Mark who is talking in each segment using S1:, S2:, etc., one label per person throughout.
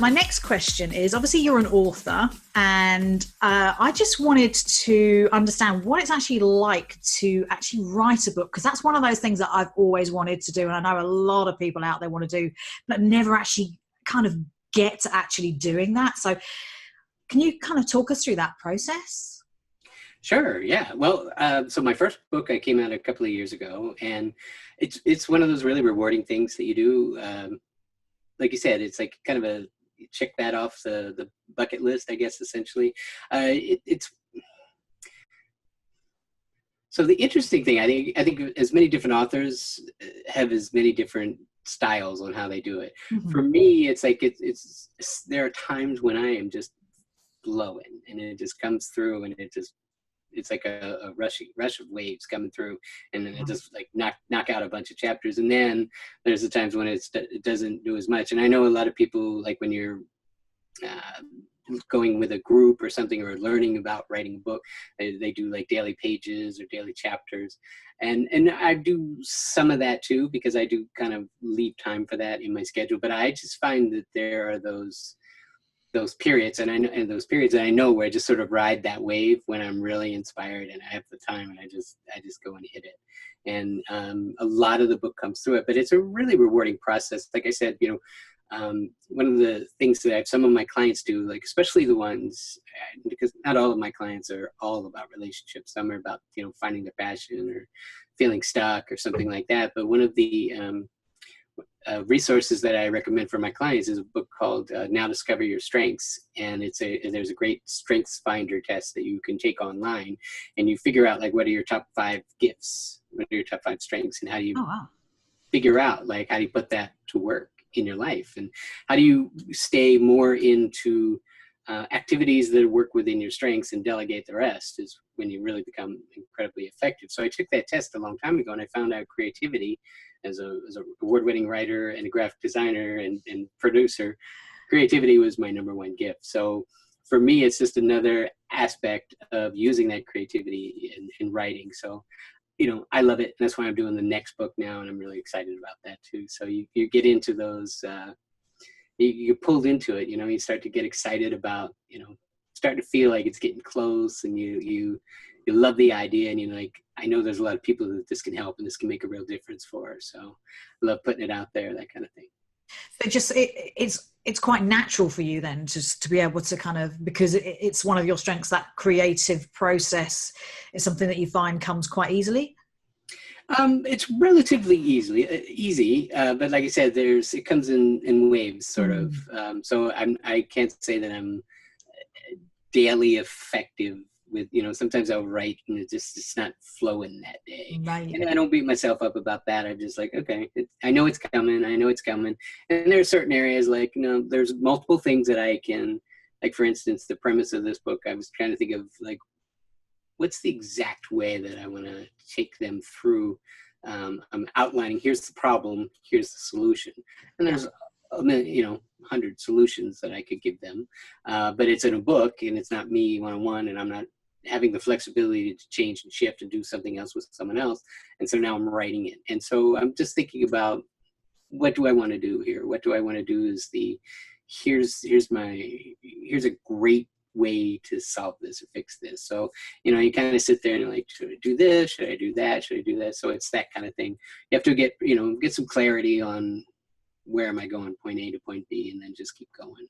S1: my next question is, obviously you're an author, and I just wanted to understand what it's actually like to actually write a book, because that's one of those things that I've always wanted to do, and I know a lot of people out there want to do, but never actually kind of get to actually doing that. So can you kind of talk us through that process?
S2: Sure. Yeah. Well, so my first book came out a couple of years ago, and it's one of those really rewarding things that you do. Like you said, it's like kind of a check that off the bucket list, I guess, essentially. It's so the interesting thing, I think as many different authors have as many different styles on how they do it. Mm-hmm. For me, it's like it's there are times when I am just flowing, and it just comes through, and it's like a rush of waves coming through, and then it just like knock out a bunch of chapters. And then there's the times when it doesn't do as much. And I know a lot of people, like when you're going with a group or something, or learning about writing a book, they do like daily pages or daily chapters. And I do some of that too, because I do kind of leave time for that in my schedule. But I just find that there are those periods, and those periods that I know where I just sort of ride that wave when I'm really inspired and I have the time, and I just go and hit it. And a lot of the book comes through it, but it's a really rewarding process. Like I said, one of the things that some of my clients do, like especially the ones, because not all of my clients are all about relationships. Some are about, finding their passion or feeling stuck or something like that. But one of the resources that I recommend for my clients is a book called Now Discover Your Strengths. And there's a great strengths finder test that you can take online, and you figure out like, what are your top 5 gifts? What are your top 5 strengths? And how do you figure out, like, how do you put that to work in your life? And how do you stay more into activities that work within your strengths and delegate the rest, is when you really become incredibly effective. So I took that test a long time ago, and I found out creativity, as a award-winning writer and a graphic designer and producer, creativity was my number 1 gift. So for me, it's just another aspect of using that creativity in writing. So, I love it. And that's why I'm doing the next book now, and I'm really excited about that too. So you get into those, you're pulled into it, you start to get excited about, start to feel like it's getting close, and you love the idea, and you're like, I know there's a lot of people that this can help and this can make a real difference for. So I love putting it out there, that kind of thing.
S1: So it's quite natural for you then, just to be able to kind of, because it's one of your strengths, that creative process is something that you find comes quite easily?
S2: It's relatively easy, but like I said, it comes in waves, sort of. So I can't say that I'm daily effective with, sometimes I'll write and it's not flowing that day. Right. And I don't beat myself up about that. I'm just like, okay, I know it's coming. And there are certain areas, like, there's multiple things that I can, like, for instance, the premise of this book, I was trying to think of, like, what's the exact way that I want to take them through. I'm outlining, here's the problem, here's the solution. And there's 100 solutions that I could give them. But it's in a book, and it's not me one-on-one, and I'm not having the flexibility to change and shift and do something else with someone else. And so now I'm writing it. And so I'm just thinking about, what do I want to do here? What do I want to do is here's a great way to solve this or fix this. So, you kind of sit there and you're like, should I do this? Should I do that? Should I do that? So it's that kind of thing. You have to get some clarity on, where am I going, point A to point B, and then just keep going.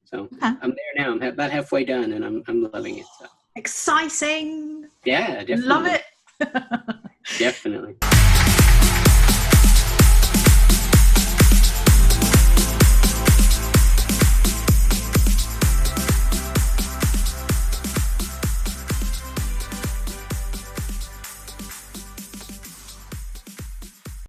S2: So I'm there now. I'm about halfway done, and I'm loving it. So.
S1: Exciting.
S2: Yeah, definitely.
S1: Love it.
S2: Definitely.